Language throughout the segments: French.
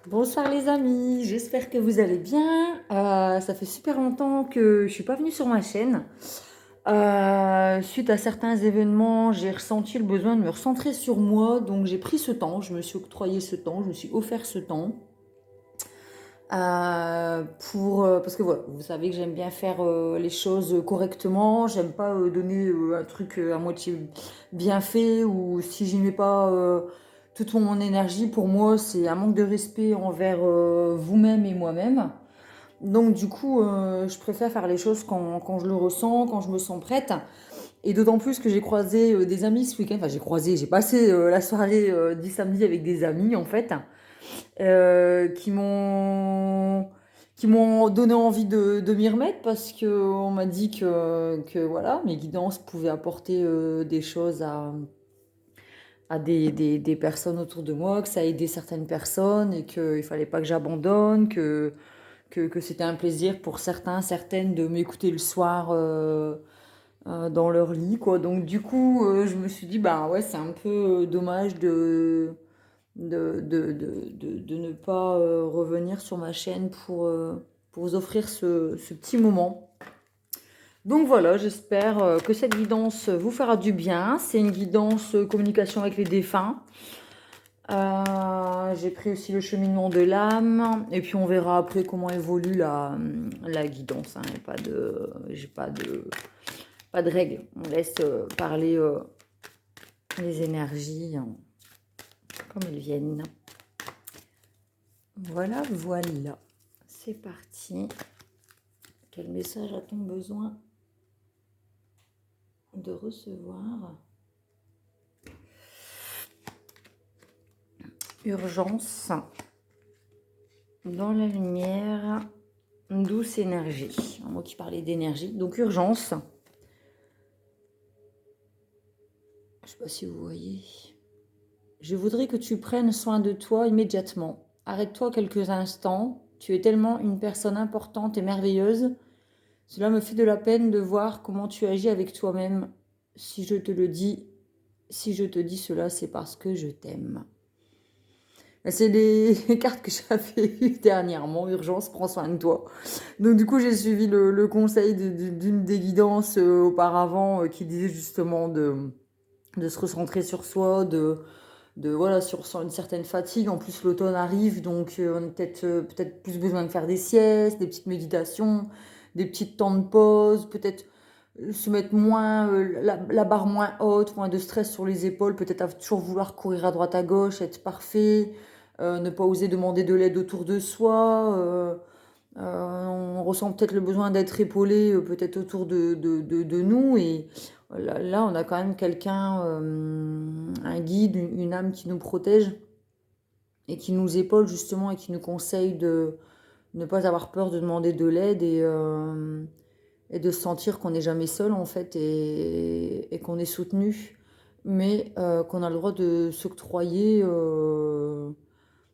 Bonsoir les amis, j'espère que vous allez bien. Ça fait super longtemps que je suis pas venue sur ma chaîne. Suite à certains événements, j'ai ressenti le besoin de me recentrer sur moi, donc j'ai pris ce temps, je me suis octroyé ce temps, je me suis offert ce temps. Parce que voilà, vous savez que j'aime bien faire les choses correctement, j'aime pas donner un truc à moitié bien fait ou si j'y mets pas toute mon énergie, pour moi c'est un manque de respect envers vous-même et moi-même. Donc du coup, je préfère faire les choses quand je le ressens, quand je me sens prête. Et d'autant plus que j'ai croisé des amis ce week-end, enfin j'ai passé la soirée du samedi avec des amis en fait qui m'ont donné envie de m'y remettre parce que on m'a dit que voilà, mes guidances pouvaient apporter des choses à des personnes autour de moi, que ça a aidé certaines personnes et qu'il fallait pas que j'abandonne, que c'était un plaisir pour certains, certaines de m'écouter le soir dans leur lit, quoi. Donc du coup, je me suis dit, bah ouais, c'est un peu dommage de ne pas revenir sur ma chaîne pour vous offrir ce petit moment. Donc voilà, j'espère que cette guidance vous fera du bien. C'est une guidance communication avec les défunts. J'ai pris aussi le cheminement de l'âme. Et puis on verra après comment évolue la guidance. Hein. J'ai pas de règles. On laisse parler les énergies comme elles viennent. Voilà, voilà. C'est parti. Quel message a-t-on besoin de recevoir? Urgence. Dans la lumière. Douce énergie. Un mot qui parlait d'énergie. Donc urgence. Je ne sais pas si vous voyez. Je voudrais que tu prennes soin de toi immédiatement. Arrête-toi quelques instants. Tu es tellement une personne importante et merveilleuse. Cela me fait de la peine de voir comment tu agis avec toi-même. Si je te le dis, si je te dis cela, c'est parce que je t'aime. C'est les cartes que j'avais eues dernièrement. Urgence, prends soin de toi. Donc du coup, j'ai suivi le conseil d'une des guidances auparavant qui disait justement de se recentrer sur soi, voilà, sur une certaine fatigue. En plus, l'automne arrive, donc on a peut-être plus besoin de faire des siestes, des petites méditations, des petits temps de pause, peut-être se mettre moins la barre moins haute, moins de stress sur les épaules, peut-être à toujours vouloir courir à droite à gauche, être parfait, ne pas oser demander de l'aide autour de soi. On ressent peut-être le besoin d'être épaulé, peut-être autour de nous. Et là, on a quand même quelqu'un, un guide, une âme qui nous protège et qui nous épaule justement et qui nous conseille de ne pas avoir peur de demander de l'aide et de se sentir qu'on n'est jamais seul en fait et qu'on est soutenu, mais qu'on a le droit de s'octroyer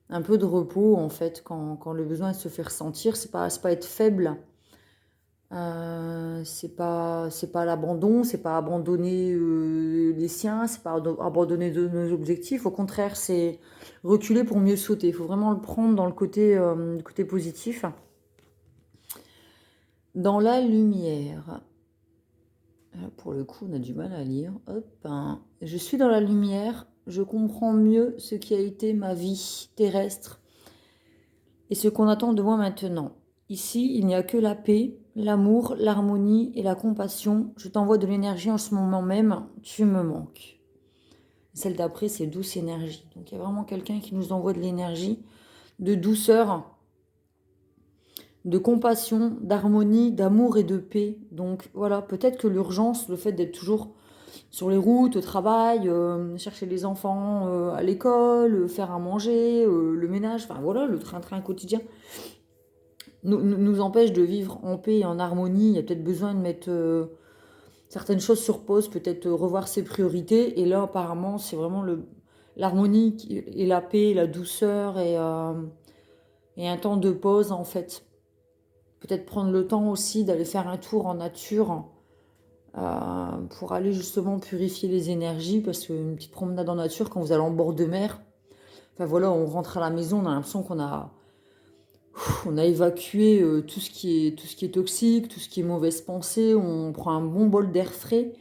un peu de repos en fait quand le besoin se fait ressentir. C'est pas être faible, c'est pas l'abandon, c'est pas abandonner les siens, c'est pas abandonner nos objectifs. Au contraire, c'est reculer pour mieux sauter. Il faut vraiment le prendre dans le côté positif. Dans la lumière. Pour le coup, on a du mal à lire. Hop, hein. Je suis dans la lumière, je comprends mieux ce qui a été ma vie terrestre et ce qu'on attend de moi maintenant. Ici, il n'y a que la paix, l'amour, l'harmonie et la compassion. Je t'envoie de l'énergie en ce moment même, tu me manques. Celle d'après, c'est douce énergie. Donc il y a vraiment quelqu'un qui nous envoie de l'énergie, de douceur, de compassion, d'harmonie, d'amour et de paix. Donc voilà, peut-être que l'urgence, le fait d'être toujours sur les routes, au travail, chercher les enfants à l'école, faire à manger, le ménage, enfin voilà, le train-train quotidien, nous empêche de vivre en paix et en harmonie. Il y a peut-être besoin de mettre certaines choses sur pause, peut-être revoir ses priorités. Et là, apparemment, c'est vraiment l'harmonie et la paix, la douceur et un temps de pause, en fait. Peut-être prendre le temps aussi d'aller faire un tour en nature pour aller justement purifier les énergies, parce qu'une petite promenade en nature, quand vous allez en bord de mer, Enfin voilà, on rentre à la maison, on a l'impression on a évacué tout ce qui est toxique, tout ce qui est mauvaise pensée, on prend un bon bol d'air frais.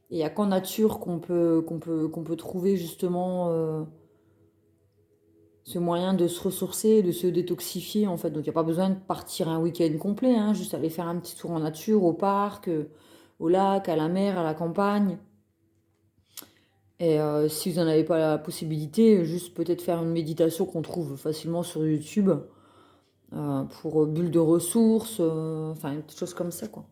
Et il n'y a qu'en nature qu'on peut trouver justement ce moyen de se ressourcer, de se détoxifier en fait. Donc il n'y a pas besoin de partir un week-end complet, hein, juste aller faire un petit tour en nature, au parc, au lac, à la mer, à la campagne. Et si vous n'en avez pas la possibilité, juste peut-être faire une méditation qu'on trouve facilement sur YouTube pour bulle de ressources, enfin une petite chose comme ça quoi.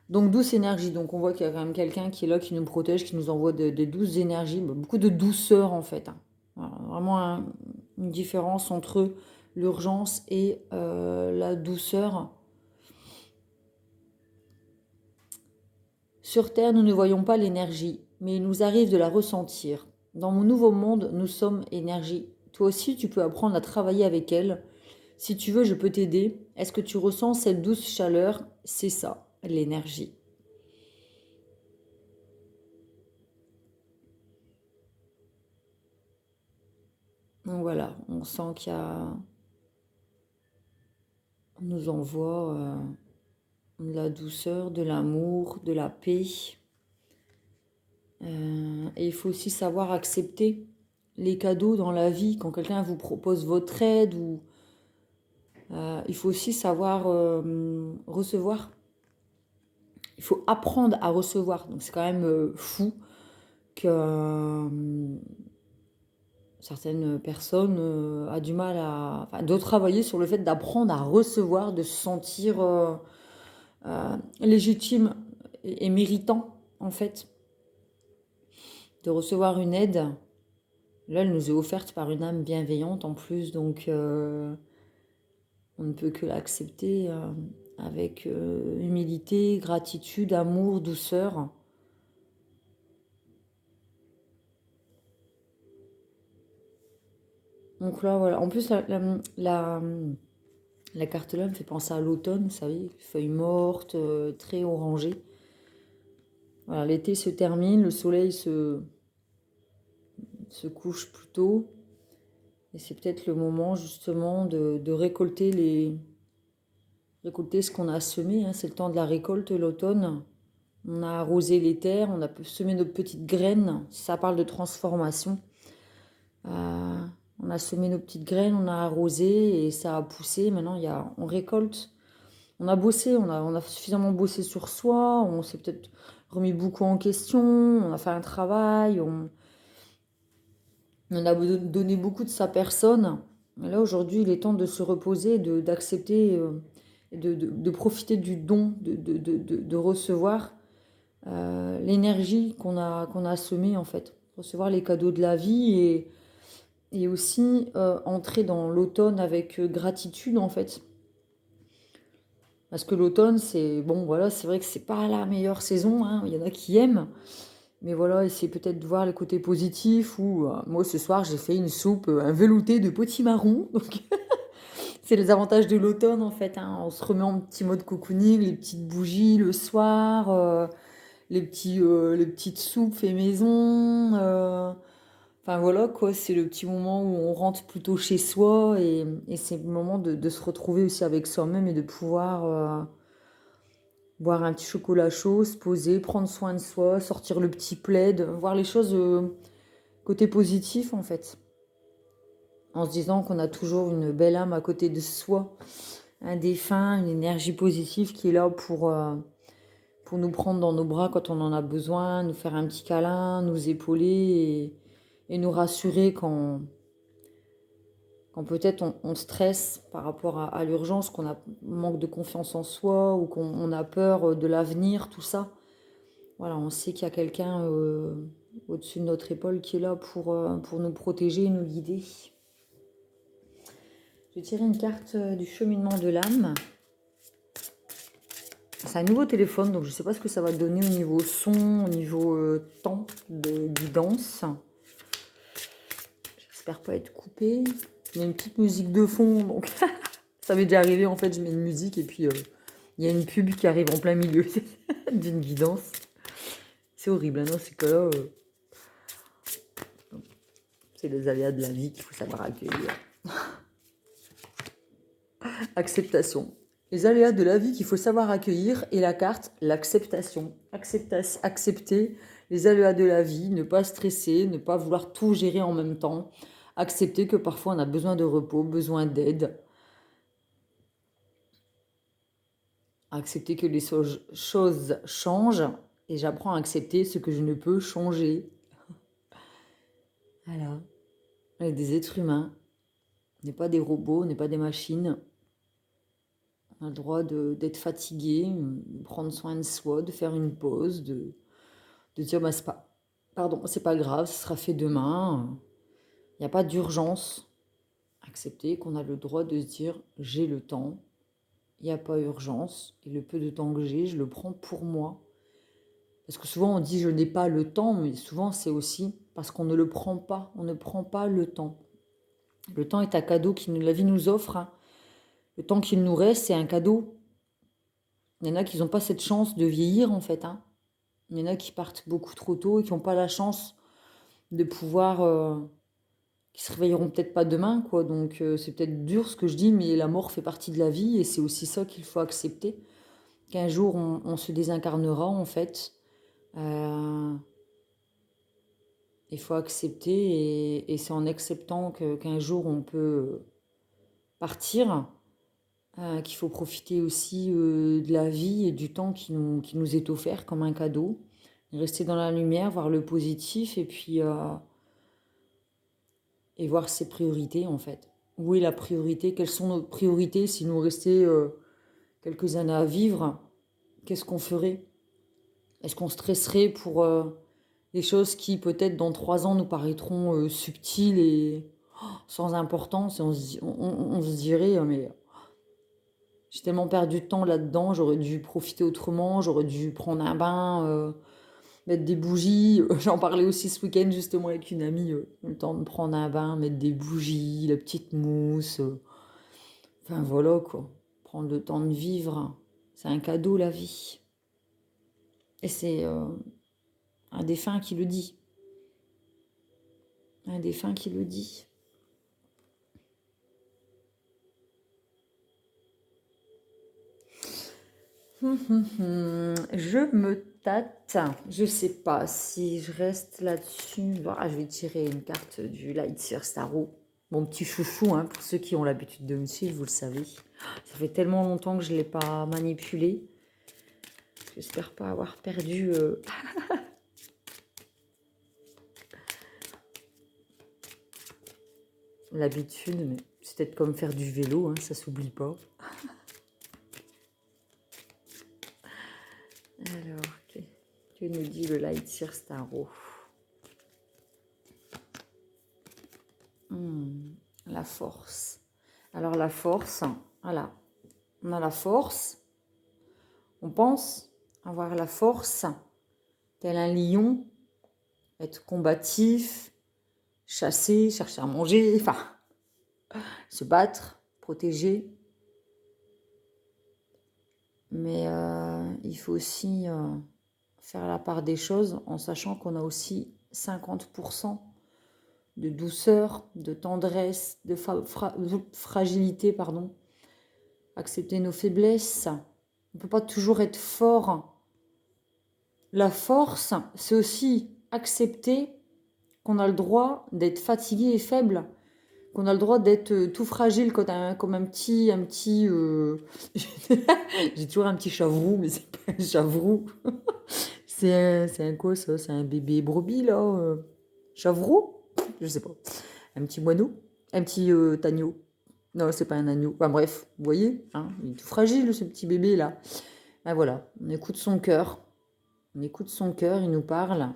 Donc douce énergie, donc on voit qu'il y a quand même quelqu'un qui est là, qui nous protège, qui nous envoie des douces énergies, beaucoup de douceur en fait, hein. Voilà, vraiment une différence entre l'urgence et la douceur. Sur Terre, nous ne voyons pas l'énergie, mais il nous arrive de la ressentir. Dans mon nouveau monde, nous sommes énergie. Toi aussi, tu peux apprendre à travailler avec elle. Si tu veux, je peux t'aider. Est-ce que tu ressens cette douce chaleur? C'est ça, l'énergie. Donc voilà, on sent qu'il y a... On nous envoie de la douceur, de l'amour, de la paix. Et il faut aussi savoir accepter les cadeaux dans la vie. Quand quelqu'un vous propose votre aide, ou, il faut aussi savoir recevoir. Il faut apprendre à recevoir. Donc c'est quand même fou que certaines personnes a du mal à... Enfin, de travailler sur le fait d'apprendre à recevoir, de se sentir légitime et méritant, en fait, de recevoir une aide. Là, elle nous est offerte par une âme bienveillante en plus, donc on ne peut que l'accepter avec humilité, gratitude, amour, douceur. Donc là, voilà. En plus, la carte là me fait penser à l'automne, vous savez, feuilles mortes, très orangées. Voilà, l'été se termine, le soleil se couche plus tôt. Et c'est peut-être le moment justement de récolter ce qu'on a semé, hein. C'est le temps de la récolte, l'automne. On a arrosé les terres, on a semé nos petites graines. Ça parle de transformation. On a semé nos petites graines, on a arrosé et ça a poussé. Maintenant, on récolte. On a bossé, on a suffisamment bossé sur soi. On s'est peut-être remis beaucoup en question. On a fait un travail. On a donné beaucoup de sa personne. Et là, aujourd'hui, il est temps de se reposer, d'accepter, de profiter du don, de recevoir l'énergie qu'on a semée, en fait. Recevoir les cadeaux de la vie et aussi entrer dans l'automne avec gratitude, en fait. Parce que l'automne, c'est bon, voilà, c'est vrai que c'est pas la meilleure saison, hein. Il y en a qui aiment. Mais voilà, essayez peut-être de voir les côtés positifs. Ou moi, ce soir, j'ai fait une soupe, un velouté de potimarron. Donc, c'est les avantages de l'automne, en fait, hein. On se remet en petit mode cocooning, les petites bougies le soir, les petites soupes fait maison. Enfin, voilà, quoi. C'est le petit moment où on rentre plutôt chez soi. Et c'est le moment de se retrouver aussi avec soi-même et de pouvoir boire un petit chocolat chaud, se poser, prendre soin de soi, sortir le petit plaid, voir les choses côté positif en fait, en se disant qu'on a toujours une belle âme à côté de soi, un défunt, une énergie positive qui est là pour nous prendre dans nos bras quand on en a besoin, nous faire un petit câlin, nous épauler et nous rassurer quand peut-être on stresse par rapport à l'urgence, qu'on a manque de confiance en soi ou qu'on a peur de l'avenir, tout ça. Voilà, on sait qu'il y a quelqu'un au-dessus de notre épaule qui est là pour nous protéger et nous guider. Je vais tirer une carte du cheminement de l'âme. C'est un nouveau téléphone, donc je ne sais pas ce que ça va donner au niveau son, au niveau temps de guidance. J'espère pas être coupée. Il y a une petite musique de fond, donc ça m'est déjà arrivé en fait, je mets une musique et puis il y a une pub qui arrive en plein milieu d'une guidance. C'est horrible, hein, dans ces cas-là. C'est les aléas de la vie qu'il faut savoir accueillir. Acceptation. Les aléas de la vie qu'il faut savoir accueillir et la carte, l'acceptation. Accepter les aléas de la vie, ne pas stresser, ne pas vouloir tout gérer en même temps. Accepter que parfois on a besoin de repos, besoin d'aide. Accepter que les choses changent et j'apprends à accepter ce que je ne peux changer. Voilà. On est des êtres humains. On n'est pas des robots, on n'est pas des machines. On a le droit d'être fatigué, de prendre soin de soi, de faire une pause, de dire bah, c'est pas grave, ce sera fait demain. Il n'y a pas d'urgence. Accepter qu'on a le droit de se dire j'ai le temps, il n'y a pas urgence, et le peu de temps que j'ai, je le prends pour moi. Parce que souvent on dit je n'ai pas le temps, mais souvent c'est aussi parce qu'on ne le prend pas, on ne prend pas le temps. Le temps est un cadeau que la vie nous offre. Hein. Le temps qu'il nous reste, c'est un cadeau. Il y en a qui n'ont pas cette chance de vieillir en fait. Hein. Il y en a qui partent beaucoup trop tôt et qui n'ont pas la chance de pouvoir... qui se réveilleront peut-être pas demain, quoi. Donc c'est peut-être dur ce que je dis, mais la mort fait partie de la vie et c'est aussi ça qu'il faut accepter. Qu'un jour on se désincarnera en fait. Il faut accepter et c'est en acceptant qu'un jour on peut partir qu'il faut profiter aussi de la vie et du temps qui nous est offert comme un cadeau. Rester dans la lumière, voir le positif et puis et voir ses priorités en fait. Où est la priorité? Quelles sont nos priorités si nous restait quelques années à vivre? Qu'est-ce qu'on ferait? Est-ce qu'on stresserait pour des choses qui peut-être dans 3 ans nous paraîtront subtiles et sans importance et on se dirait mais j'ai tellement perdu de temps là-dedans, j'aurais dû profiter autrement, j'aurais dû prendre un bain, mettre des bougies. J'en parlais aussi ce week-end justement avec une amie, le temps de prendre un bain, mettre des bougies, la petite mousse. Enfin voilà quoi, prendre le temps de vivre, c'est un cadeau la vie. Et c'est un défunt qui le dit. Un défunt qui le dit. Je me tâte. Je sais pas si je reste là-dessus. Ah, je vais tirer une carte du Lightseer Tarot. Mon petit chouchou, hein, pour ceux qui ont l'habitude de me suivre, vous le savez. Ça fait tellement longtemps que je ne l'ai pas manipulé. J'espère pas avoir perdu... l'habitude, mais c'est peut-être comme faire du vélo, hein, ça s'oublie pas. Alors, que nous dit le Lightseer Tarot? La force. Alors la force, voilà. On a la force. On pense avoir la force, tel un lion, être combatif, chasser, chercher à manger, enfin, se battre, protéger. Mais il faut aussi faire la part des choses en sachant qu'on a aussi 50% de douceur, de tendresse, de fragilité, pardon. Accepter nos faiblesses. On ne peut pas toujours être fort. La force, c'est aussi accepter qu'on a le droit d'être fatigué et faible, qu'on a le droit d'être tout fragile comme un petit j'ai toujours un petit chavroux, mais c'est pas un chavroux. C'est un quoi ça? C'est un bébé brebis là? Chavroux? Je sais pas. Un petit moineau? Un petit agneau? Non, c'est pas un agneau. Enfin bref, vous voyez, hein, il est tout fragile ce petit bébé là. Ben voilà, on écoute son cœur. On écoute son cœur, il nous parle.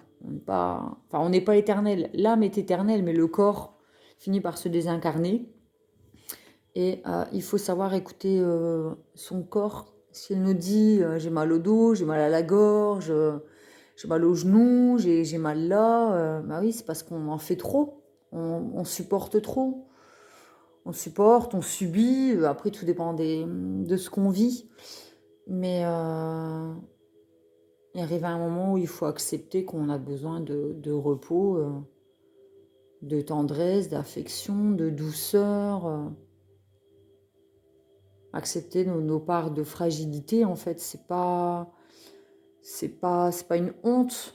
On n'est pas éternel. L'âme est éternelle, mais le corps finit par se désincarner. Et il faut savoir écouter son corps. S'il nous dit j'ai mal au dos, j'ai mal à la gorge, j'ai mal aux genoux, j'ai mal là, bah oui, c'est parce qu'on en fait trop. On supporte trop. On supporte, on subit. Après, tout dépend de ce qu'on vit. Mais il arrive un moment où il faut accepter qu'on a besoin de repos, de tendresse, d'affection, de douceur. Accepter nos parts de fragilité, en fait, c'est pas une honte,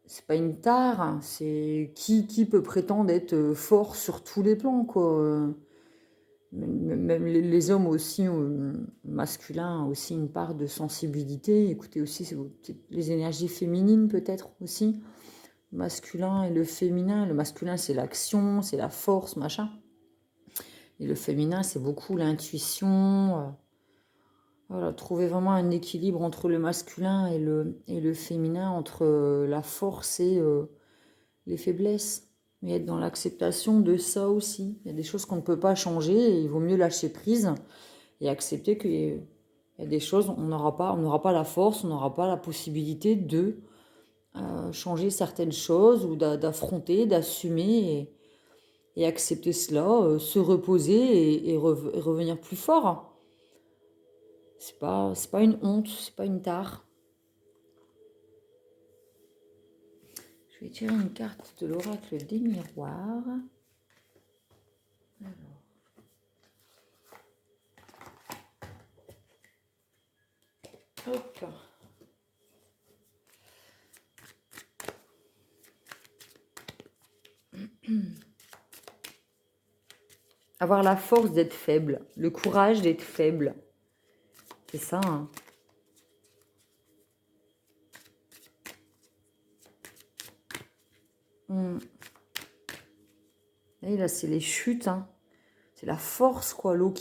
c'est pas une tare, hein. C'est qui peut prétendre être fort sur tous les plans, quoi. Même les hommes aussi, masculins, ont aussi une part de sensibilité. Écoutez aussi, c'est les énergies féminines peut-être aussi, masculin et le féminin. Le masculin, c'est l'action, c'est la force, machin. Et le féminin, c'est beaucoup l'intuition. Voilà, trouver vraiment un équilibre entre le masculin et le féminin, entre la force et les faiblesses. Mais être dans l'acceptation de ça aussi. Il y a des choses qu'on ne peut pas changer et il vaut mieux lâcher prise et accepter qu'il y a des choses, on n'aura pas la force, on n'aura pas la possibilité de changer certaines choses ou d'affronter, d'assumer et accepter cela, se reposer et revenir plus fort. C'est pas une honte, c'est pas une tare. Je vais tirer une carte de l'oracle des miroirs. Alors. Hop. Avoir la force d'être faible, le courage d'être faible. C'est ça, hein. Et là, c'est les chutes, hein. C'est la force, quoi. L'eau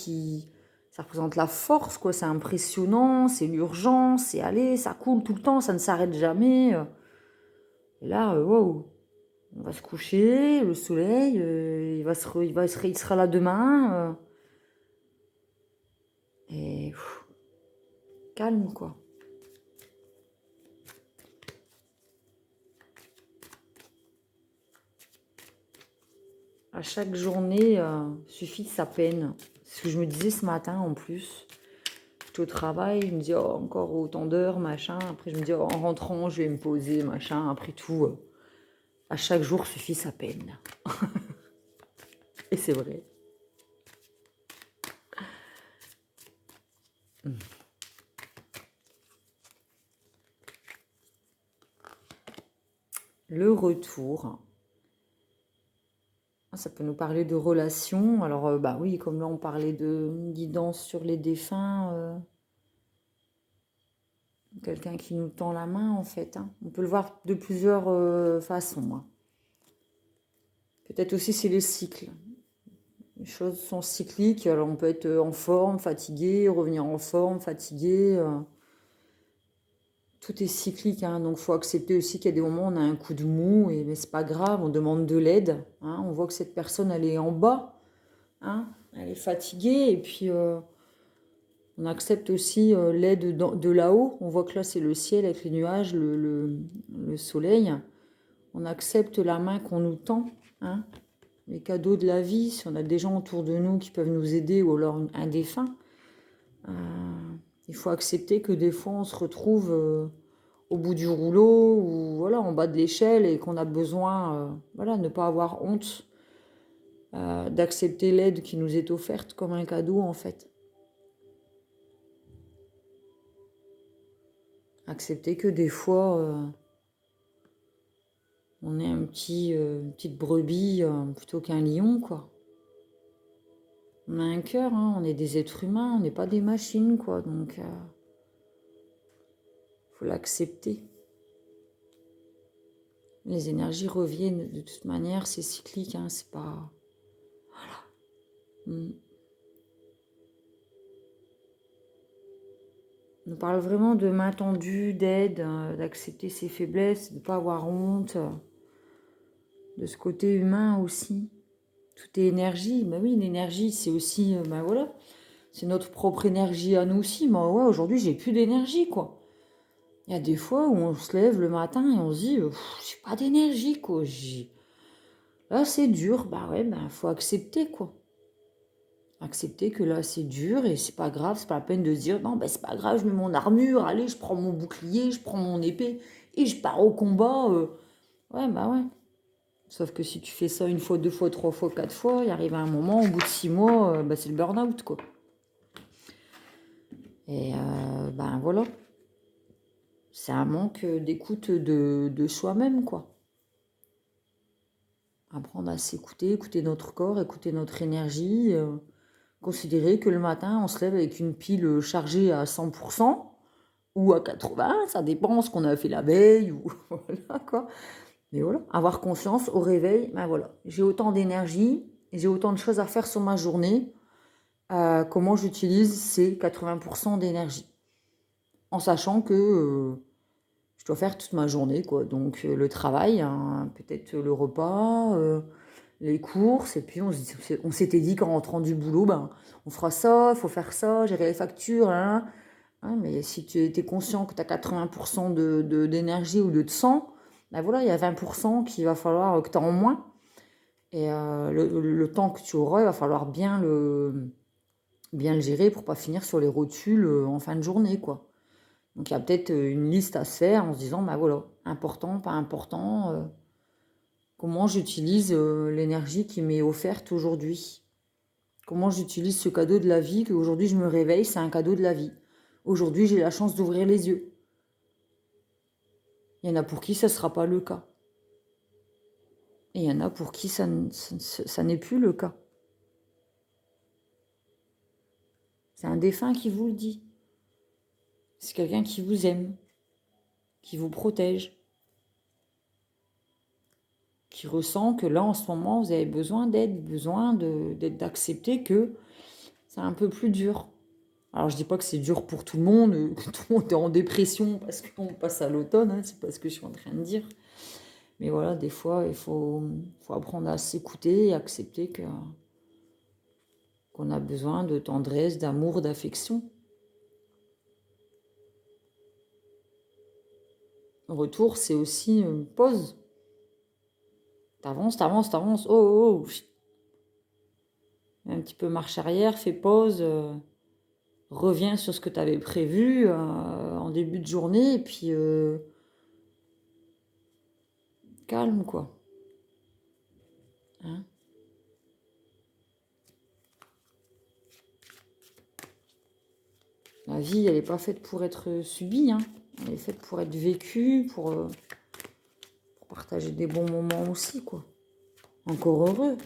ça représente la force, quoi. C'est impressionnant, c'est l'urgence, c'est aller, ça coule tout le temps, ça ne s'arrête jamais. Et là, wow. On va se coucher, le soleil, il sera là demain. Et calme, quoi. À chaque journée, suffit de sa peine. C'est ce que je me disais ce matin en plus. J'étais au travail, je me dis oh, encore autant d'heures, machin. Après, je me dis oh, en rentrant, je vais me poser, machin. Après tout, à chaque jour suffit sa peine. Et c'est vrai. Le retour. Ça peut nous parler de relations. Alors, bah oui, comme là, on parlait de guidance sur les défunts. Quelqu'un qui nous tend la main, en fait, hein. On peut le voir de plusieurs façons, hein. Peut-être aussi, c'est les cycles. Les choses sont cycliques. Alors, on peut être en forme, fatigué, revenir en forme, fatigué. Tout est cyclique, hein. Donc il faut accepter aussi qu'il y a des moments où on a un coup de mou, mais c'est pas grave, on demande de l'aide, hein. On voit que cette personne, elle est en bas, hein. Elle est fatiguée, et puis on accepte aussi l'aide de là-haut. On voit que là, c'est le ciel avec les nuages, le soleil. On accepte la main qu'on nous tend, hein. Les cadeaux de la vie, si on a des gens autour de nous qui peuvent nous aider, ou alors un défunt. Il faut accepter que des fois, on se retrouve au bout du rouleau ou voilà, en bas de l'échelle et qu'on a besoin, voilà, ne pas avoir honte d'accepter l'aide qui nous est offerte comme un cadeau, en fait. Accepter que des fois, on est une petite brebis plutôt qu'un lion, quoi. On a un cœur, hein, on est des êtres humains, on n'est pas des machines, quoi. Donc, faut l'accepter. Les énergies reviennent de toute manière, c'est cyclique, hein, c'est pas... Voilà. On nous parle vraiment de main tendue, d'aide, d'accepter ses faiblesses, de ne pas avoir honte, de ce côté humain aussi. Tout est énergie. Ben oui, l'énergie, c'est aussi, ben voilà, c'est notre propre énergie à nous aussi. Mais ouais, aujourd'hui, j'ai plus d'énergie, quoi. Il y a des fois où on se lève le matin et on se dit, j'ai pas d'énergie, quoi. Là, c'est dur. Bah ouais, ben faut accepter, quoi. Accepter que là, c'est dur et c'est pas grave, c'est pas la peine de se dire, non, ben c'est pas grave, je mets mon armure, allez, je prends mon bouclier, je prends mon épée et je pars au combat. Ouais, bah ouais. Sauf que si tu fais ça une fois, deux fois, trois fois, quatre fois, il arrive à un moment, au bout de 6 mois, c'est le burn-out, quoi. Et ben voilà, c'est un manque d'écoute de soi-même, quoi. Apprendre à s'écouter, écouter notre corps, écouter notre énergie, considérer que le matin, on se lève avec une pile chargée à 100% ou à 80%, ça dépend ce qu'on a fait la veille, ou voilà, quoi. Mais voilà, avoir conscience au réveil, ben voilà, j'ai autant d'énergie, j'ai autant de choses à faire sur ma journée, comment j'utilise ces 80% d'énergie. En sachant que je dois faire toute ma journée, quoi. Donc le travail, hein, peut-être le repas, les courses, et puis on s'était dit qu'en rentrant du boulot, ben, on fera ça, il faut faire ça, gérer les factures, hein. Hein, mais si tu étais conscient que tu as 80% d'énergie ou de sang, ben voilà, il y a 20% qu'il va falloir que tu as en moins. Et le temps que tu auras, il va falloir bien le gérer pour pas finir sur les rotules en fin de journée, quoi. Donc il y a peut-être une liste à se faire en se disant, ben voilà, important, pas important, comment j'utilise l'énergie qui m'est offerte aujourd'hui. Comment j'utilise ce cadeau de la vie, qu'aujourd'hui je me réveille, c'est un cadeau de la vie. Aujourd'hui j'ai la chance d'ouvrir les yeux. Il y en a pour qui ça ne sera pas le cas. Et il y en a pour qui ça n'est plus le cas. C'est un défunt qui vous le dit. C'est quelqu'un qui vous aime, qui vous protège, qui ressent que là, en ce moment, vous avez besoin d'aide, d'accepter que c'est un peu plus dur. Alors, je dis pas que c'est dur pour tout le monde, que tout le monde est en dépression parce qu'on passe à l'automne, hein, c'est pas ce que je suis en train de dire. Mais voilà, des fois, il faut apprendre à s'écouter et accepter qu'on a besoin de tendresse, d'amour, d'affection. Le retour, c'est aussi une pause. T'avances. Oh, oh, oh. Un petit peu marche arrière, fais pause, reviens sur ce que tu avais prévu en début de journée, et puis calme, quoi. Hein? La vie, elle n'est pas faite pour être subie, hein. Elle est faite pour être vécue, pour partager des bons moments aussi, quoi. Encore heureux.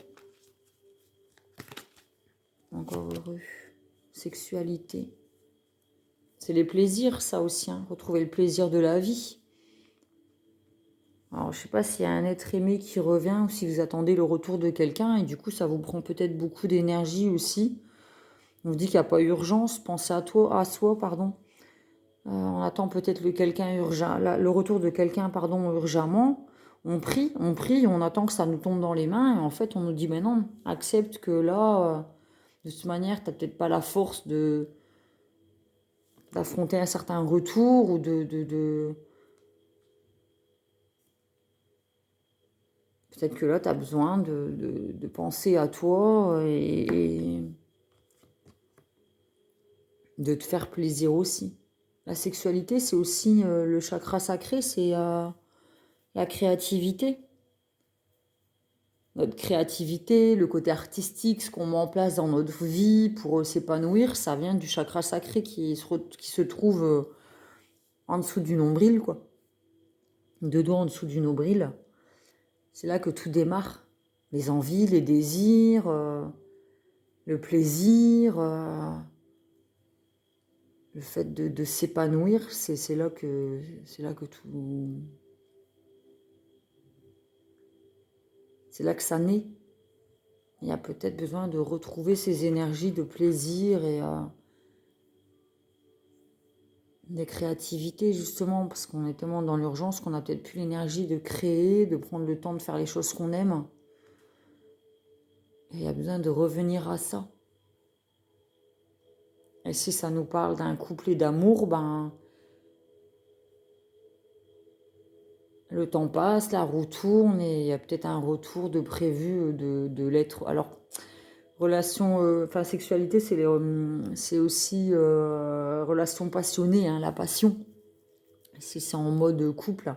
Encore heureux. Sexualité. C'est les plaisirs, ça aussi, hein. Retrouver le plaisir de la vie. Alors, je sais pas s'il y a un être aimé qui revient ou si vous attendez le retour de quelqu'un et du coup, ça vous prend peut-être beaucoup d'énergie aussi. On vous dit qu'il n'y a pas urgence, pensez à soi, pardon. On attend peut-être le retour de quelqu'un, pardon, urgemment. On prie, on attend que ça nous tombe dans les mains et en fait, on nous dit, mais non, accepte que là, de toute manière, tu n'as peut-être pas la force d'affronter un certain retour ou Peut-être que là, tu as besoin de penser à toi et de te faire plaisir aussi. La sexualité, c'est aussi le chakra sacré, c'est la créativité. Notre créativité, le côté artistique, ce qu'on met en place dans notre vie pour s'épanouir, ça vient du chakra sacré qui se trouve en dessous du nombril, quoi. 2 doigts en dessous du nombril. C'est là que tout démarre. Les envies, les désirs, le plaisir, le fait de s'épanouir, c'est là que tout... C'est là que ça naît. Il y a peut-être besoin de retrouver ces énergies de plaisir et de créativité, justement, parce qu'on est tellement dans l'urgence qu'on n'a peut-être plus l'énergie de créer, de prendre le temps de faire les choses qu'on aime. Et il y a besoin de revenir à ça. Et si ça nous parle d'un couplet d'amour, ben... Le temps passe, la roue tourne et il y a peut-être un retour de prévu de l'être. Alors, relation, sexualité, c'est aussi relation passionnée, hein, la passion. Si c'est en mode couple.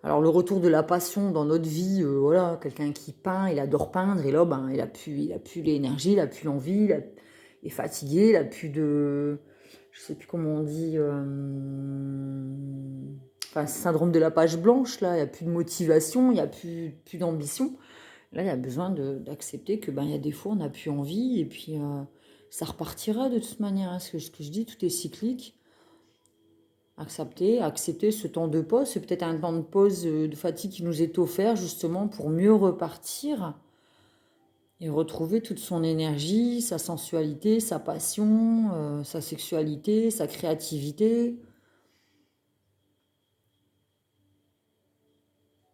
Alors le retour de la passion dans notre vie, voilà, quelqu'un qui peint, il adore peindre, et là, ben, il a plus l'énergie, il a plus l'envie, il est fatigué, il a plus de... Je sais plus comment on dit... enfin, syndrome de la page blanche, là, il n'y a plus de motivation, il n'y a plus d'ambition. Là, il y a besoin d'accepter que ben, il y a des fois, on n'a plus envie, et puis ça repartira de toute manière. Hein. Ce que je dis, tout est cyclique. Accepter ce temps de pause, c'est peut-être un temps de pause de fatigue qui nous est offert justement pour mieux repartir et retrouver toute son énergie, sa sensualité, sa passion, sa sexualité, sa créativité.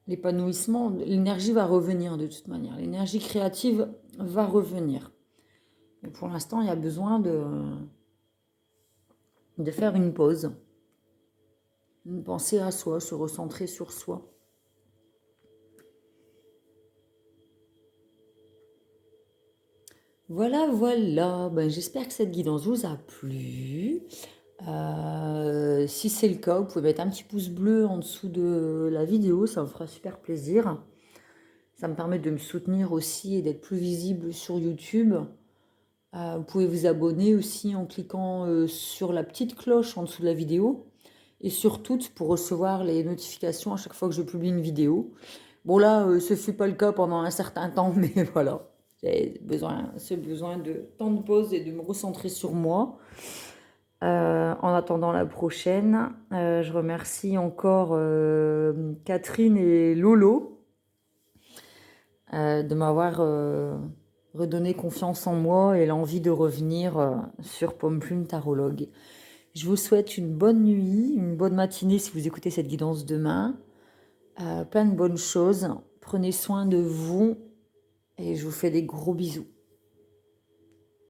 L'épanouissement, l'énergie va revenir de toute manière. L'énergie créative va revenir. Mais pour l'instant, il y a besoin de faire une pause, penser à soi, se recentrer sur soi. Voilà, voilà. Ben, j'espère que cette guidance vous a plu. Si c'est le cas, vous pouvez mettre un petit pouce bleu en dessous de la vidéo, ça me fera super plaisir. Ça me permet de me soutenir aussi et d'être plus visible sur YouTube. Vous pouvez vous abonner aussi en cliquant sur la petite cloche en dessous de la vidéo et sur toutes pour recevoir les notifications à chaque fois que je publie une vidéo. Bon là, ce ne fut pas le cas pendant un certain temps, mais voilà. J'ai ce besoin de temps de pause et de me recentrer sur moi. En attendant la prochaine, je remercie encore Catherine et Lolo de m'avoir redonné confiance en moi et l'envie de revenir sur Pomme Plume Tarologue. Je vous souhaite une bonne nuit, une bonne matinée si vous écoutez cette guidance demain. Plein de bonnes choses. Prenez soin de vous et je vous fais des gros bisous.